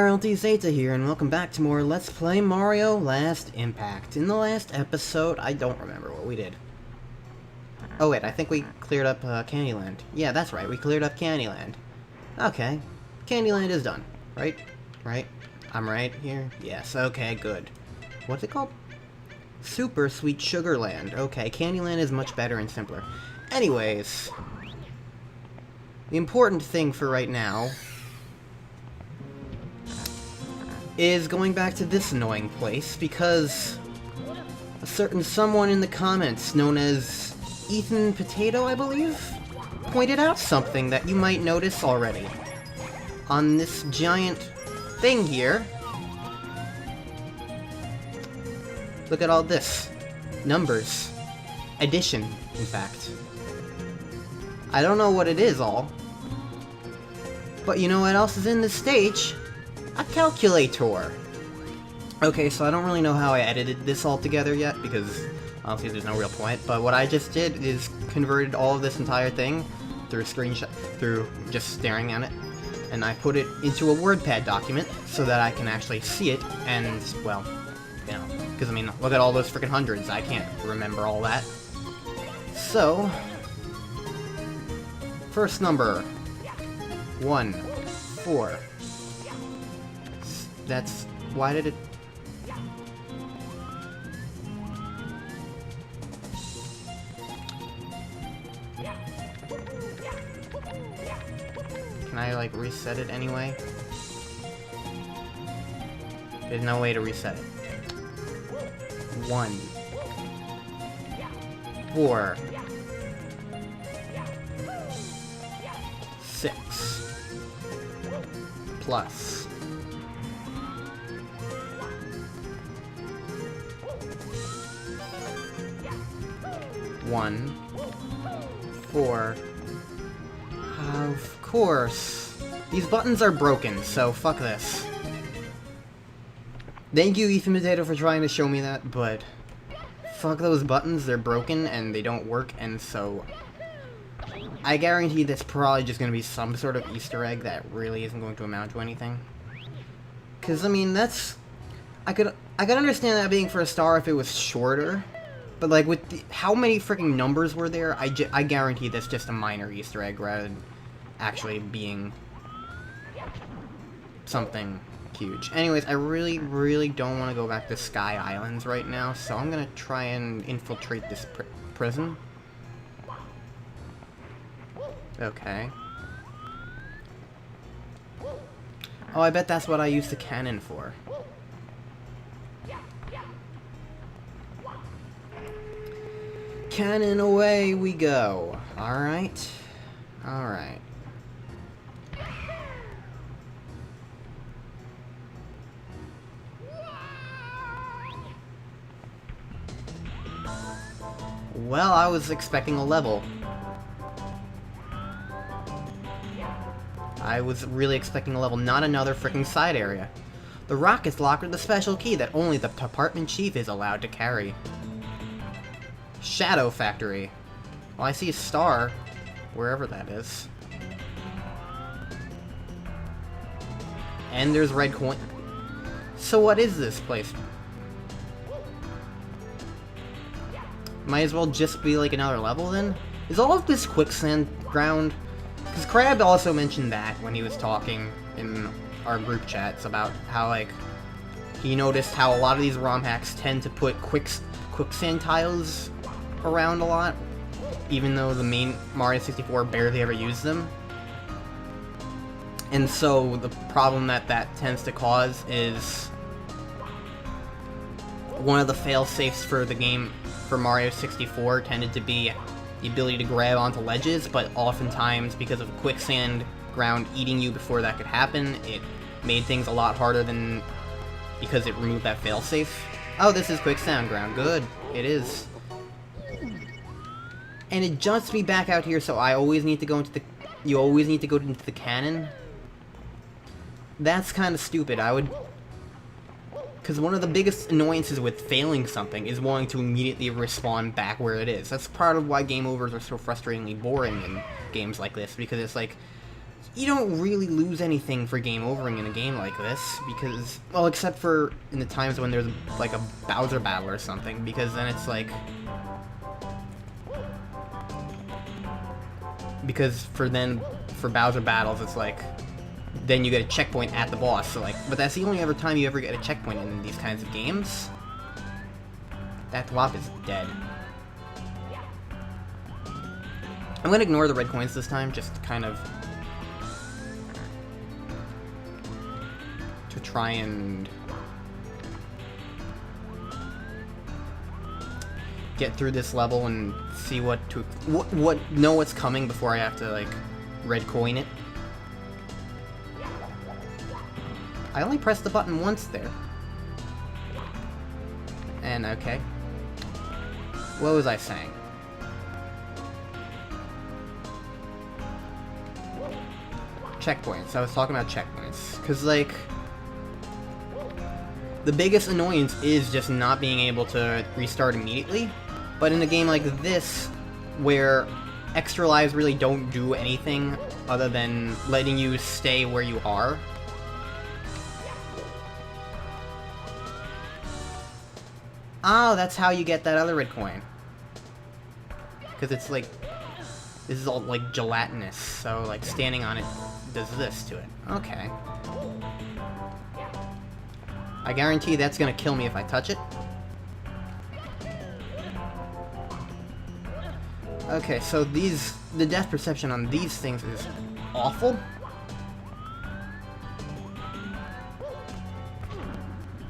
Ultizeta here, and welcome back to more Let's Play Mario Last Impact. In the last episode, I don't remember what we did. Oh wait, I think we cleared up Candyland. Yeah, that's right, we cleared up Candyland. Okay, Candyland is done, right? Right? I'm right here? Yes, okay, good. What's it called? Super Sweet Sugarland. Okay, Candyland is much better and simpler. Anyways, the important thing for right now is going back to this annoying place, because a certain someone in the comments, known as Ethan Potato, I believe, pointed out something that you might notice already. On this giant thing here, look at all this. Numbers. Addition, in fact. I don't know what it is all, but you know what else is in this stage? A calculator. Okay, so I don't really know how I edited this all together yet, because honestly there's no real point, but what I just did is converted all of this entire thing through a screenshot, through just staring at it, and I put it into a WordPad document so that I can actually see it, and, well, you know, because I mean, look at all those freaking hundreds, I can't remember all that. So, first number, 1, 4. That's... why did it... Can I, like, reset it anyway? There's no way to reset it. 1, 4, 6, plus 1, 4. Of course. These buttons are broken, so fuck this. Thank you, Ethan Potato, for trying to show me that, but fuck those buttons, they're broken and they don't work, and so I guarantee that's probably just gonna be some sort of Easter egg that really isn't going to amount to anything. Cause I mean, that's... I could understand that being for a star if it was shorter. But, like, with the, how many freaking numbers were there, I guarantee that's just a minor Easter egg rather than actually being something huge. Anyways, I really, really don't want to go back to Sky Islands right now, so I'm going to try and infiltrate this prison. Okay. Oh, I bet that's what I used the cannon for. Cannon away we go. Alright. Alright. Well, I was expecting a level. I was really expecting a level, not another freaking side area. The rock is locked with a special key that only the department chief is allowed to carry. Shadow Factory. Well, I see a star, wherever that is. And there's red coin. So what is this place? Might as well just be like another level then? Is all of this quicksand ground? Because Crab also mentioned that when he was talking in our group chats about how, like, he noticed how a lot of these ROM hacks tend to put quicksand tiles around a lot, even though the main Mario 64 barely ever used them. And so the problem that tends to cause is one of the fail-safes for the game for Mario 64 tended to be the ability to grab onto ledges, but oftentimes because of quicksand ground eating you before that could happen, it made things a lot harder than because it removed that fail-safe. Oh, this is quicksand ground. Good. It is. And it jumps me back out here, so I always need to go into the... You always need to go into the cannon? That's kind of stupid. I would... Because one of the biggest annoyances with failing something is wanting to immediately respawn back where it is. That's part of why game overs are so frustratingly boring in games like this, because it's like, you don't really lose anything for game overing in a game like this, because, well, except for in the times when there's, like, a Bowser battle or something, because then it's like... Because for Bowser battles, it's like, then you get a checkpoint at the boss, so like, but that's the only ever time you ever get a checkpoint in these kinds of games. That Thwop is dead. I'm gonna ignore the red coins this time, just kind of to try and get through this level and see what know what's coming before I have to like red coin it. I only pressed the button once there. And okay. What was I saying? Checkpoints. I was talking about checkpoints. Because, like, the biggest annoyance is just not being able to restart immediately. But in a game like this, where extra lives really don't do anything other than letting you stay where you are, oh, that's how you get that other red coin. Because it's like, this is all like gelatinous, so like standing on it does this to it. Okay. I guarantee that's gonna kill me if I touch it. Okay, so the death perception on these things is awful.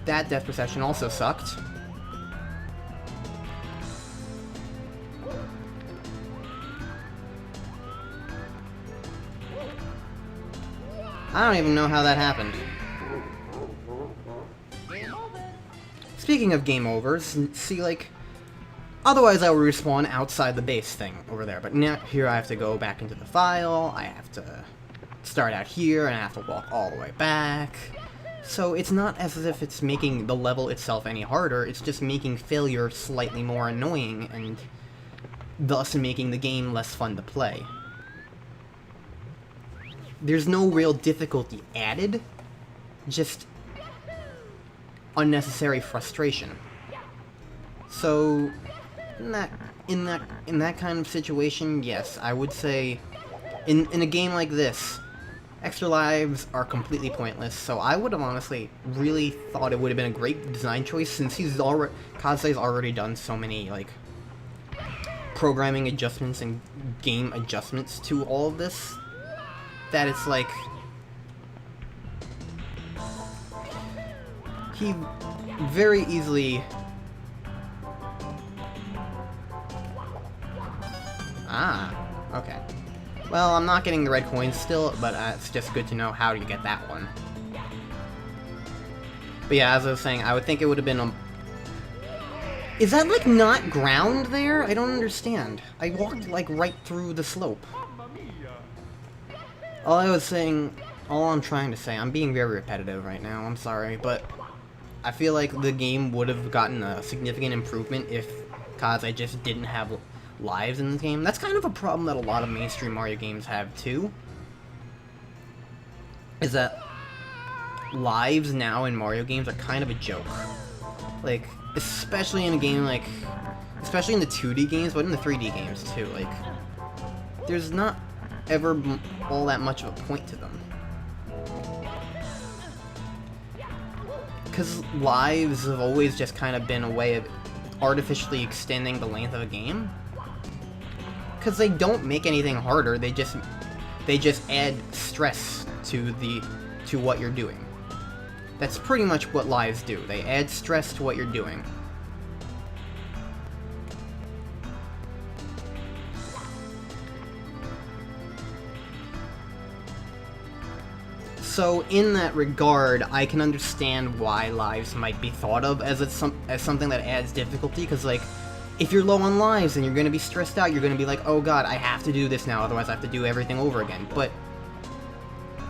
That death perception also sucked. I don't even know how that happened. Speaking of game overs, see, like, otherwise I will respawn outside the base thing over there, but now here I have to go back into the file, I have to start out here, and I have to walk all the way back. So it's not as if it's making the level itself any harder, it's just making failure slightly more annoying, and thus making the game less fun to play. There's no real difficulty added, just unnecessary frustration. So, in that kind of situation, yes, I would say, in a game like this, extra lives are completely pointless. So I would have honestly really thought it would have been a great design choice, since Kazai's already done so many like programming adjustments and game adjustments to all of this, that it's like he very easily okay. Well, I'm not getting the red coins still, but it's just good to know how you get that one. But yeah, as I was saying, I would think it would have been is that like not ground there? I don't understand. I walked like right through the slope. All I'm trying to say, I'm being very repetitive right now, I'm sorry, but I feel like the game would have gotten a significant improvement if Kazai just didn't have lives in this game. That's kind of a problem that a lot of mainstream Mario games have too, is that lives now in Mario games are kind of a joke. Like, especially in a game like, especially in the 2D games, but in the 3D games too, like, there's not ever all that much of a point to them. Because lives have always just kind of been a way of artificially extending the length of a game. Because they don't make anything harder, they just add stress to what you're doing. That's pretty much what lives do. They add stress to what you're doing. So in that regard, I can understand why lives might be thought of as something that adds difficulty, because like, if you're low on lives and you're going to be stressed out, you're going to be like, oh god, I have to do this now, otherwise I have to do everything over again. But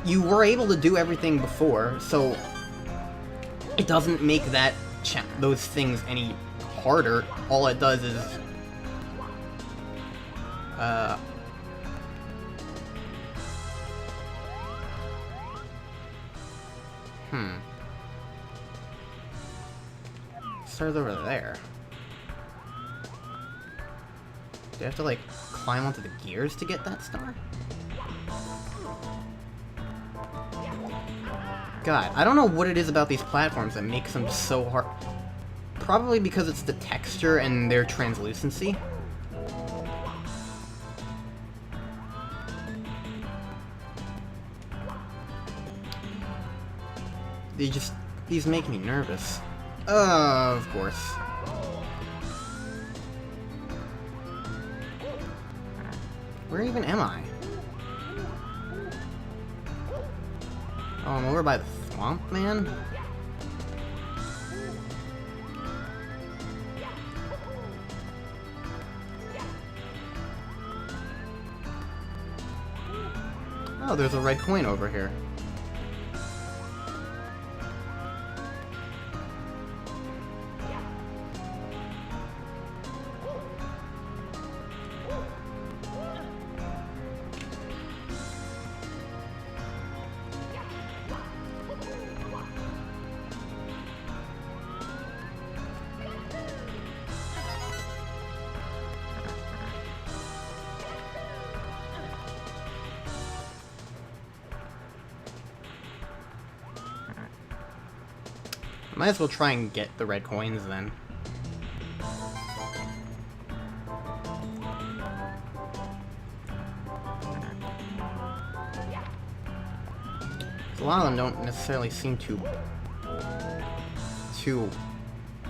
you were able to do everything before, so it doesn't make those things any harder. All it does is Star's over there. Do I have to, like, climb onto the gears to get that star? God, I don't know what it is about these platforms that makes them so hard. Probably because it's the texture and their translucency. These make me nervous. Of course. Where even am I? Oh, I'm over by the swamp, man? Oh, there's a red coin over here. Might as well try and get the red coins then. A lot of them don't necessarily seem too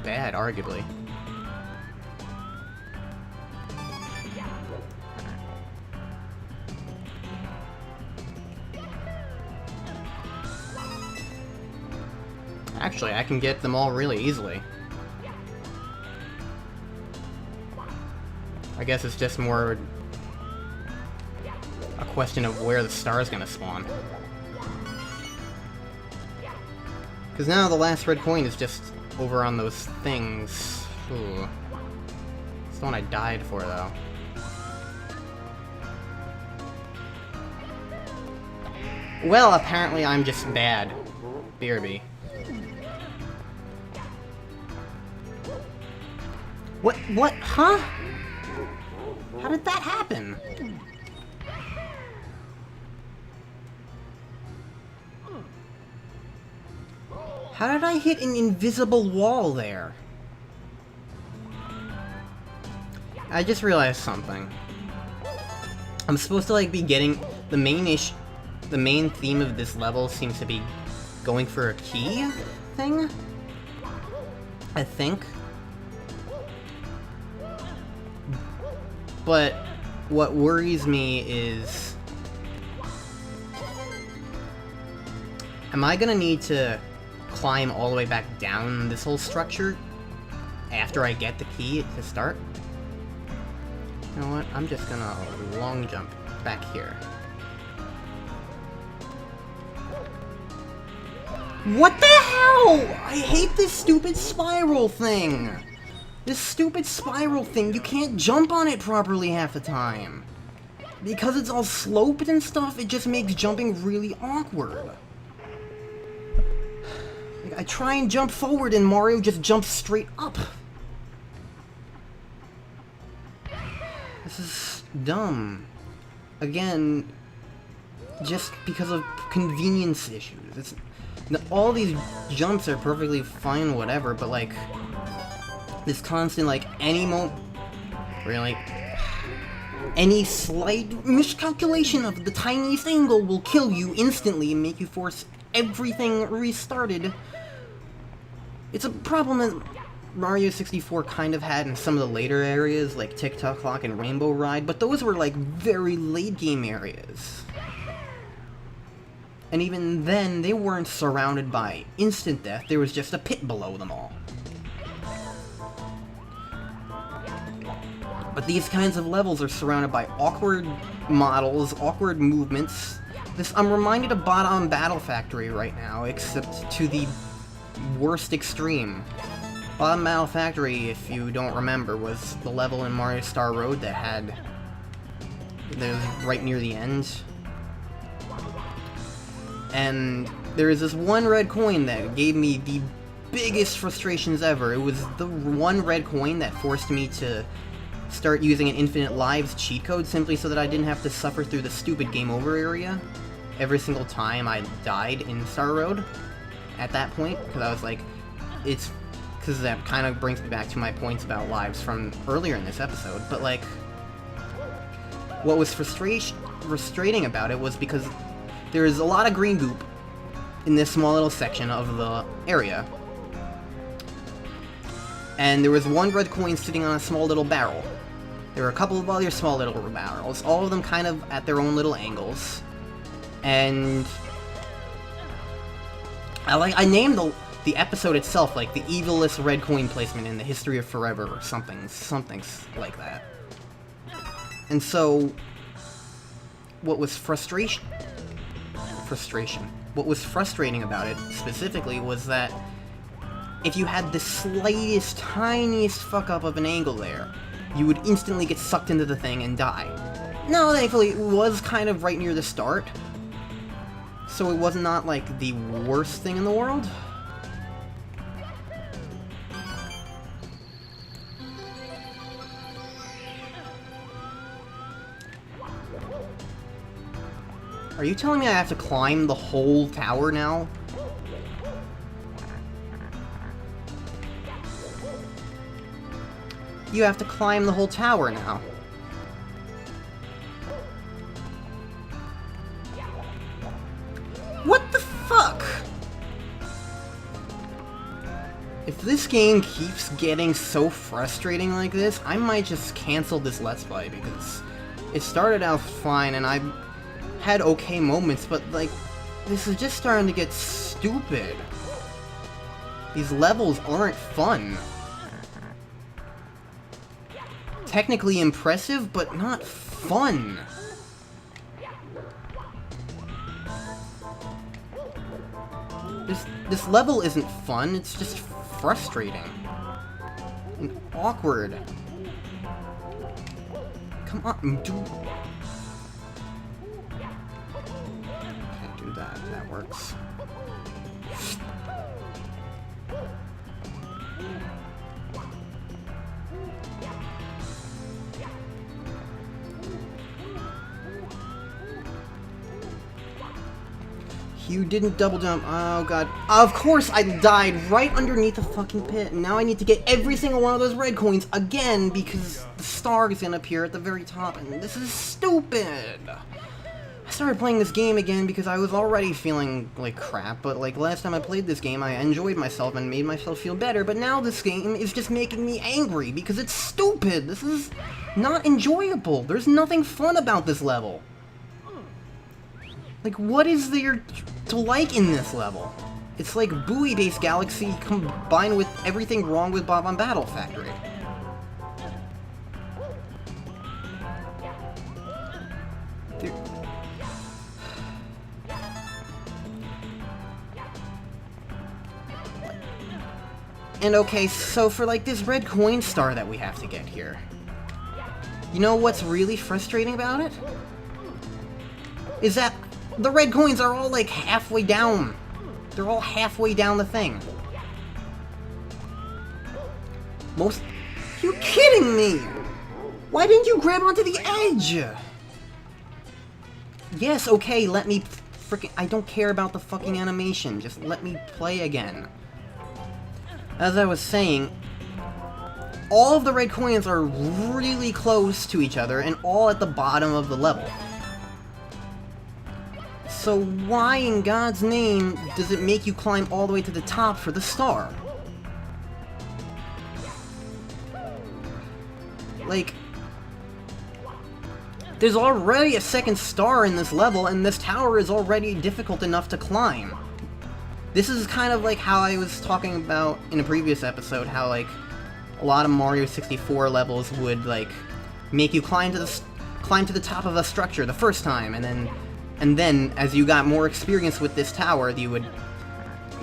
bad, arguably. Actually, I can get them all really easily. I guess it's just more a question of where the star's gonna spawn. Because now the last red coin is just over on those things. Ooh. It's the one I died for, though. Well, apparently I'm just bad. BRB. What? Huh? How did that happen? How did I hit an invisible wall there? I just realized something. I'm supposed to, like, be getting... The main theme of this level seems to be going for a key thing? I think. But what worries me is... Am I gonna need to climb all the way back down this whole structure after I get the key to start? You know what? I'm just gonna long jump back here. What the hell? I hate this stupid spiral thing! This stupid spiral thing, you can't jump on it properly half the time. Because it's all sloped and stuff, it just makes jumping really awkward. Like, I try and jump forward and Mario just jumps straight up. This is dumb. Again, just because of convenience issues. All these jumps are perfectly fine, whatever, but like... This constant, like, really? Any slight miscalculation of the tiniest angle will kill you instantly and make you force everything restarted. It's a problem that Mario 64 kind of had in some of the later areas, like Tick-Tock Clock and Rainbow Ride, but those were, like, very late-game areas. And even then, they weren't surrounded by instant death, there was just a pit below them all. But these kinds of levels are surrounded by awkward models, awkward movements. I'm reminded of Bottom Battle Factory right now, except to the worst extreme. Bottom Battle Factory, if you don't remember, was the level in Mario Star Road that was right near the end. And there is this one red coin that gave me the biggest frustrations ever. It was the one red coin that forced me to start using an infinite lives cheat code simply so that I didn't have to suffer through the stupid game over area every single time I died in Star Road at that point, because I was like, it's because that kind of brings me back to my points about lives from earlier in this episode, but like, what was frustrating about it was because there is a lot of green goop in this small little section of the area, and there was one red coin sitting on a small little barrel. There were a couple of other small little barrels, all of them kind of at their own little angles, and I named the episode itself like the evilest red coin placement in the history of forever or something like that. And so, what was frustrating about it specifically was that if you had the slightest, tiniest fuck up of an angle there, you would instantly get sucked into the thing and die. No, thankfully, it was kind of right near the start, so it was not like the worst thing in the world. Are you telling me I have to climb the whole tower now? You have to climb the whole tower now. What the fuck? If this game keeps getting so frustrating like this, I might just cancel this Let's Play, because it started out fine and I had okay moments, but like, this is just starting to get stupid. These levels aren't fun. Technically impressive, but not fun. This level isn't fun, it's just frustrating. And awkward. Come on, dude. Can't do that, that works. You didn't double jump. Oh god. Of course I died right underneath the fucking pit. And now I need to get every single one of those red coins again because the star is gonna appear at the very top. And this is stupid. I started playing this game again because I was already feeling like crap. But like last time I played this game, I enjoyed myself and made myself feel better. But now this game is just making me angry because it's stupid. This is not enjoyable. There's nothing fun about this level. Like, what is there to like in this level? It's like Buoy-based Galaxy combined with everything wrong with Bob on Battle Factory. And okay, so for like this red coin star that we have to get here, you know what's really frustrating about it? Is that the red coins are all like halfway down. They're all halfway down the thing. You kidding me? Why didn't you grab onto the edge? Yes, okay, let me freaking... I don't care about the fucking animation. Just let me play again. As I was saying, all of the red coins are really close to each other and all at the bottom of the level. So why in God's name does it make you climb all the way to the top for the star? Like, there's already a second star in this level, and this tower is already difficult enough to climb. This is kind of like how I was talking about in a previous episode, how like a lot of Mario 64 levels would like make you climb to the top of a structure the first time, and then as you got more experience with this tower, you would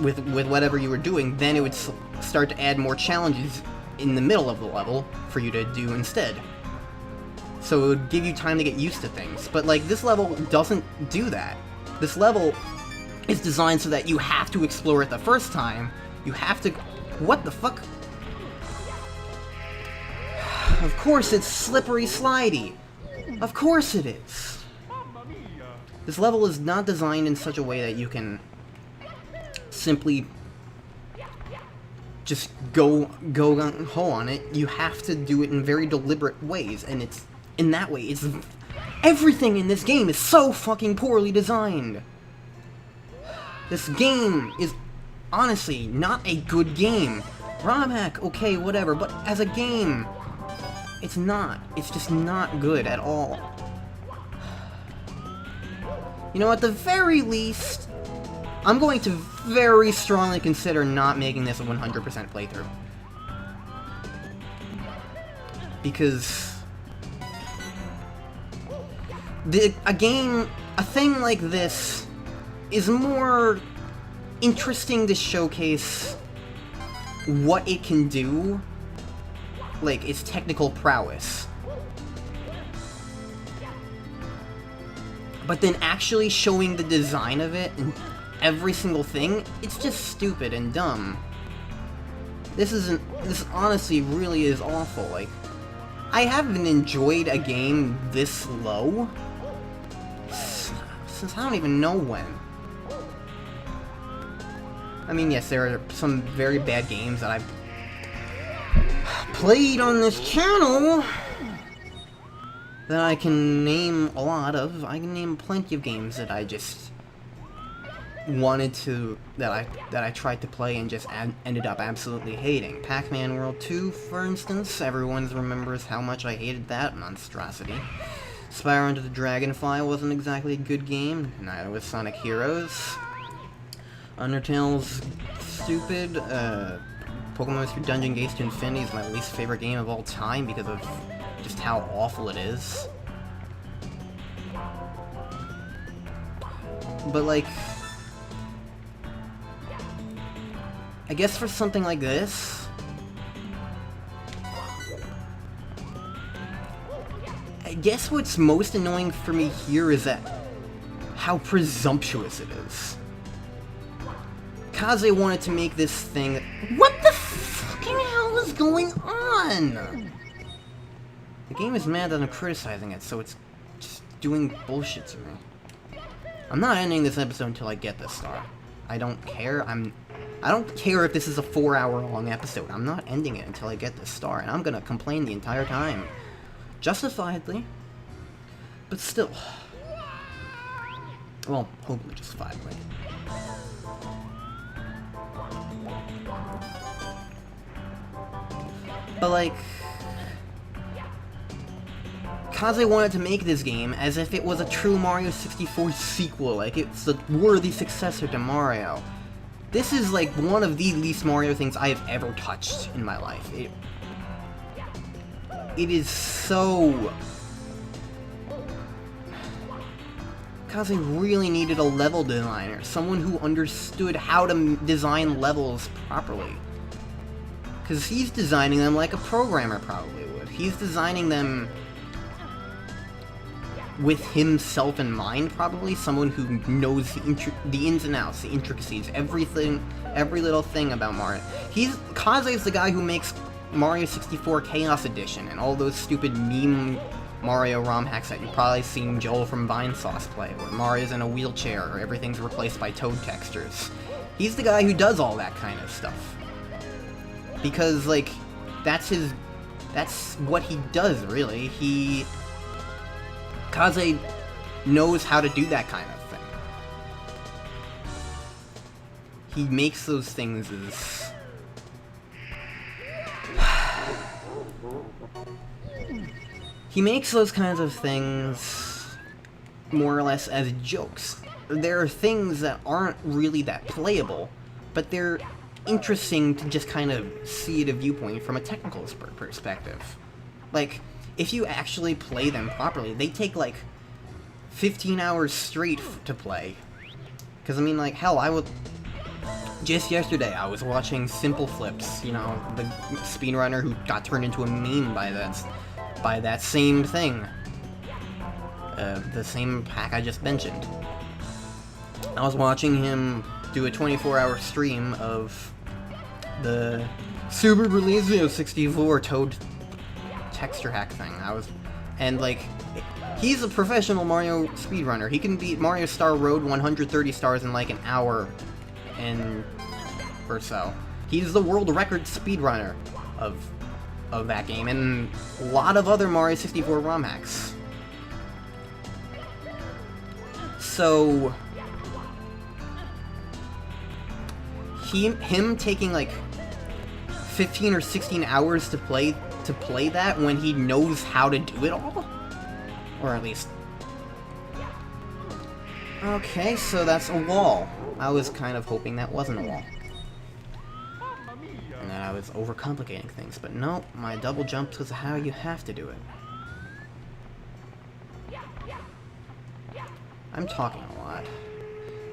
with whatever you were doing, then it would start to add more challenges in the middle of the level for you to do instead. So it would give you time to get used to things. But like this level doesn't do that. This level is designed so that you have to explore it the first time. You have to... What the fuck? Of course it's slippery slidey. Of course it is. This level is not designed in such a way that you can simply just go gung-ho on it. You have to do it in very deliberate ways, and it's... In that way, it's... Everything in this game is so fucking poorly designed. This game is honestly not a good game. ROM hack, okay, whatever, but as a game, it's not. It's just not good at all. You know, at the very least, I'm going to very strongly consider not making this a 100% playthrough. Because a thing like this is more interesting to showcase what it can do, like its technical prowess. But then actually showing the design of it and every single thing, it's just stupid and dumb. This honestly really is awful. Like, I haven't enjoyed a game this low since I don't even know when. I mean, yes, there are some very bad games that I've played on this channel that I can name a lot of. I can name plenty of games that I just wanted to, that I tried to play and just ended up absolutely hating. Pac-Man World 2, for instance, everyone remembers how much I hated that monstrosity. Spyro Into the Dragonfly wasn't exactly a good game, neither was Sonic Heroes. Undertale's stupid. Pokemon Mystery Dungeon Gates to Infinity is my least favorite game of all time because of just how awful it is. But like, I guess for something like this, I guess what's most annoying for me here is that how presumptuous it is. Kaze wanted to make this thing. What the fucking hell is going on? The game is mad that I'm criticizing it, so it's just doing bullshit to me. I'm not ending this episode until I get this star. I don't care. I don't care if this is a 4-hour-long episode. I'm not ending it until I get this star, and I'm gonna complain the entire time. Justifiedly. But still. Well, hopefully justifiably. But like, Kaze wanted to make this game as if it was a true Mario 64 sequel, like it's a worthy successor to Mario. This is like one of the least Mario things I have ever touched in my life. It is so... Kaze really needed a level designer, someone who understood how to design levels properly. Because he's designing them like a programmer probably would. He's designing them with himself in mind, probably. Someone who knows the ins and outs, the intricacies, everything, every little thing about Mario. Kaze is the guy who makes Mario 64 Chaos Edition and all those stupid meme Mario ROM hacks that you've probably seen Joel from Vinesauce play, where Mario's in a wheelchair or everything's replaced by Toad textures. He's the guy who does all that kind of stuff. Because, like, that's what he does, really. Kaze knows how to do that kind of thing. He makes those things as... He makes those kinds of things more or less as jokes. There are things that aren't really that playable, but they're interesting to just kind of see at a viewpoint from a technical perspective. Like, if you actually play them properly, they take like 15 hours straight to play. Because I mean, like, hell, just yesterday I was watching Simple Flips, you know, the speedrunner who got turned into a meme by that same thing. The same hack I just mentioned. I was watching him do a 24-hour stream of the Super Relizio 64 Toad texture hack thing. And like, he's a professional Mario speedrunner. He can beat Mario Star Road 130 stars in like an hour or so. He's the world record speedrunner of that game, and a lot of other Mario 64 ROM hacks. So him taking like 15 or 16 hours to play that when he knows how to do it all? Or at least... Okay, so that's a wall. I was kind of hoping that wasn't a wall. And that I was overcomplicating things, but no, my double jump is how you have to do it. I'm talking a lot.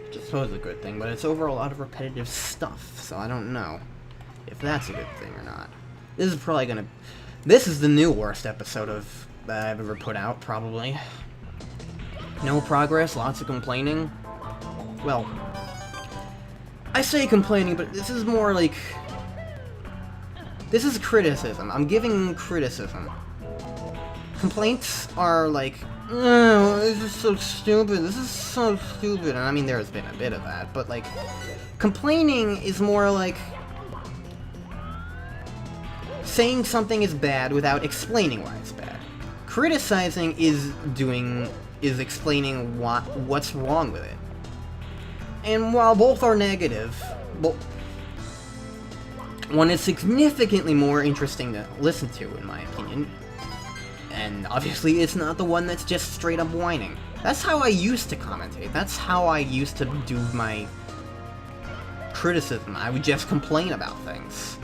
Which I suppose is a good thing, but it's over a lot of repetitive stuff, so I don't know if that's a good thing or not. This is probably gonna... This is the new worst episode that I've ever put out, probably. No progress, lots of complaining. Well, I say complaining, but this is more like... This is criticism. I'm giving criticism. Complaints are like, oh, this is so stupid, this is so stupid. And I mean, there's been a bit of that, but like, complaining is more like saying something is bad without explaining why it's bad. Criticizing is explaining what's wrong with it. And while both are negative, one is significantly more interesting to listen to, in my opinion. And obviously it's not the one that's just straight up whining. That's how I used to commentate. That's how I used to do my criticism. I would just complain about things.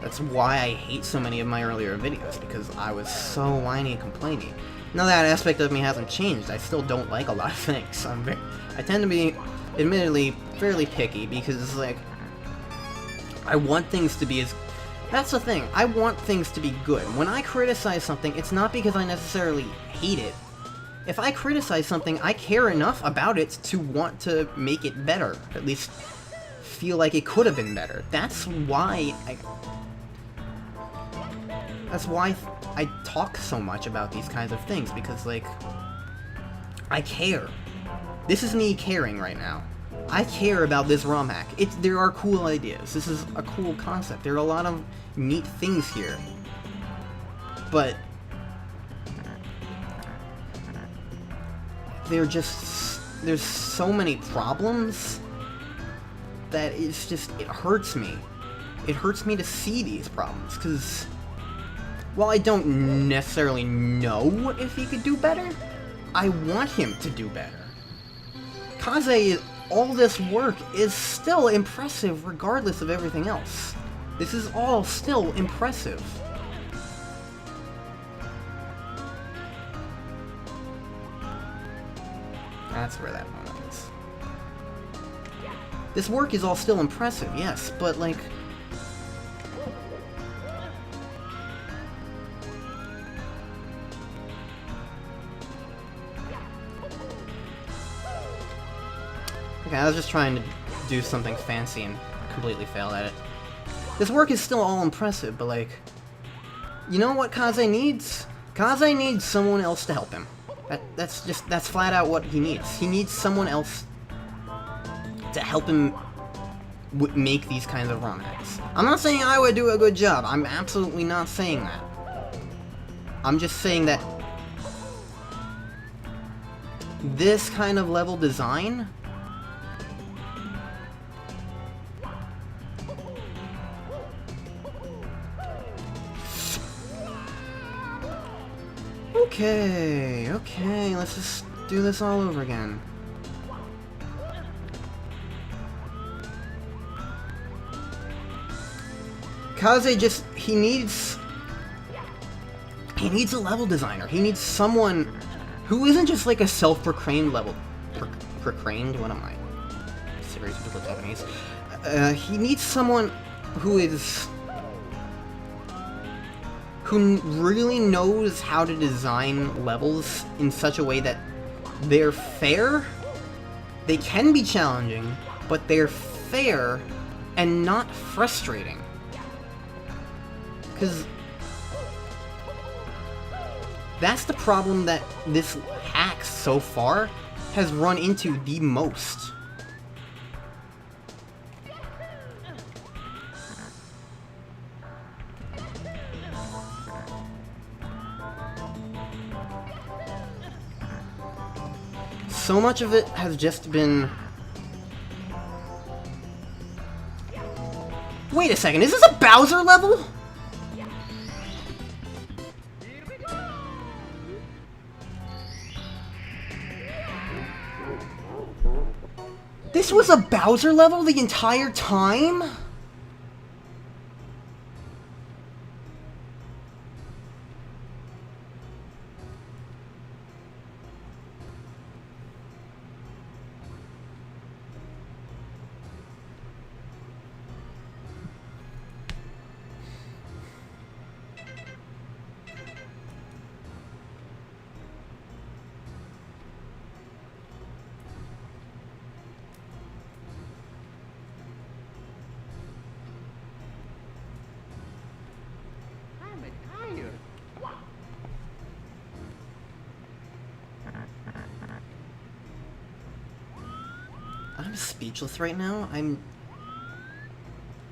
That's why I hate so many of my earlier videos, because I was so whiny and complaining. Now that aspect of me hasn't changed. I still don't like a lot of things. I tend to be, admittedly, fairly picky, because, like, I want things to be as... That's the thing. I want things to be good. When I criticize something, it's not because I necessarily hate it. If I criticize something, I care enough about it to want to make it better. At least feel like it could have been better. That's why I talk so much about these kinds of things, because, like, I care. This is me caring right now. I care about this ROM hack. There are cool ideas. This is a cool concept. There are a lot of neat things here. But there's so many problems that it hurts me. It hurts me to see these problems, because while I don't necessarily know if he could do better, I want him to do better. Kaze, all this work is still impressive regardless of everything else. This is all still impressive. That's where that moment is. This work is all still impressive, yes, but like... Okay, I was just trying to do something fancy and completely failed at it. This work is still all impressive, but like... You know what Kaze needs? Kaze needs someone else to help him. That's flat out what he needs. He needs someone else to help him make these kinds of ROM hacks. I'm not saying I would do a good job. I'm absolutely not saying that. I'm just saying that this kind of level design Okay, let's just do this all over again. Kaze he needs a level designer. He needs someone who isn't just like a self-proclaimed level... Proclaimed? What am I? Serious with Japanese. He needs someone who really knows how to design levels in such a way that They're fair. They can be challenging, but they're fair and not frustrating. Because that's the problem that this hack so far has run into the most. So much of it has just been... Wait a second, is this a Bowser level? This was a Bowser level the entire time? I'm speechless right now.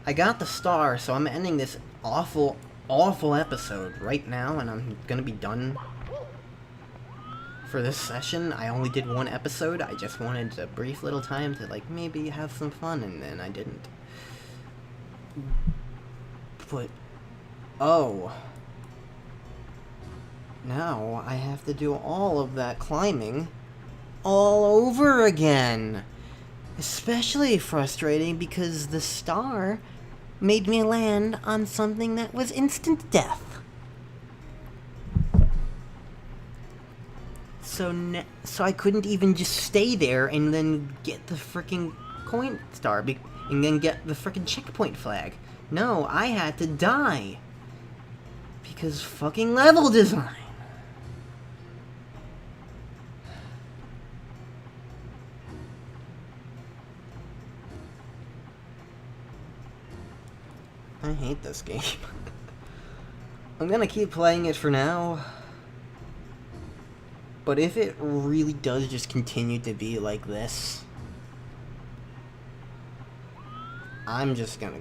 I got the star, so I'm ending this awful, awful episode right now, and I'm gonna be done for this session. I only did one episode. I just wanted a brief little time to, like, maybe have some fun, and then I didn't. But, oh. Now I have to do all of that climbing all over again. Especially frustrating because the star made me land on something that was instant death. So I couldn't even just stay there and then get the freaking coin star and then get the freaking checkpoint flag. No, I had to die. Because fucking level design. I hate this game. I'm gonna keep playing it for now. But if it really does just continue to be like this, I'm just gonna...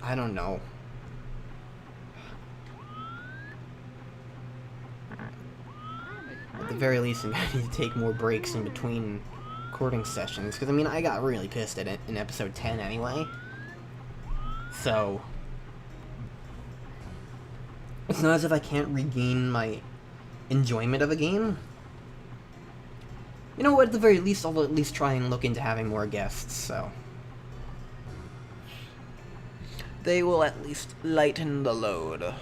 I don't know. At the very least, I'm gonna need to take more breaks in between recording sessions. Because, I mean, I got really pissed at it in episode 10 anyway. So, it's not as if I can't regain my enjoyment of a game. You know what, at the very least, I'll at least try and look into having more guests, so. They will at least lighten the load.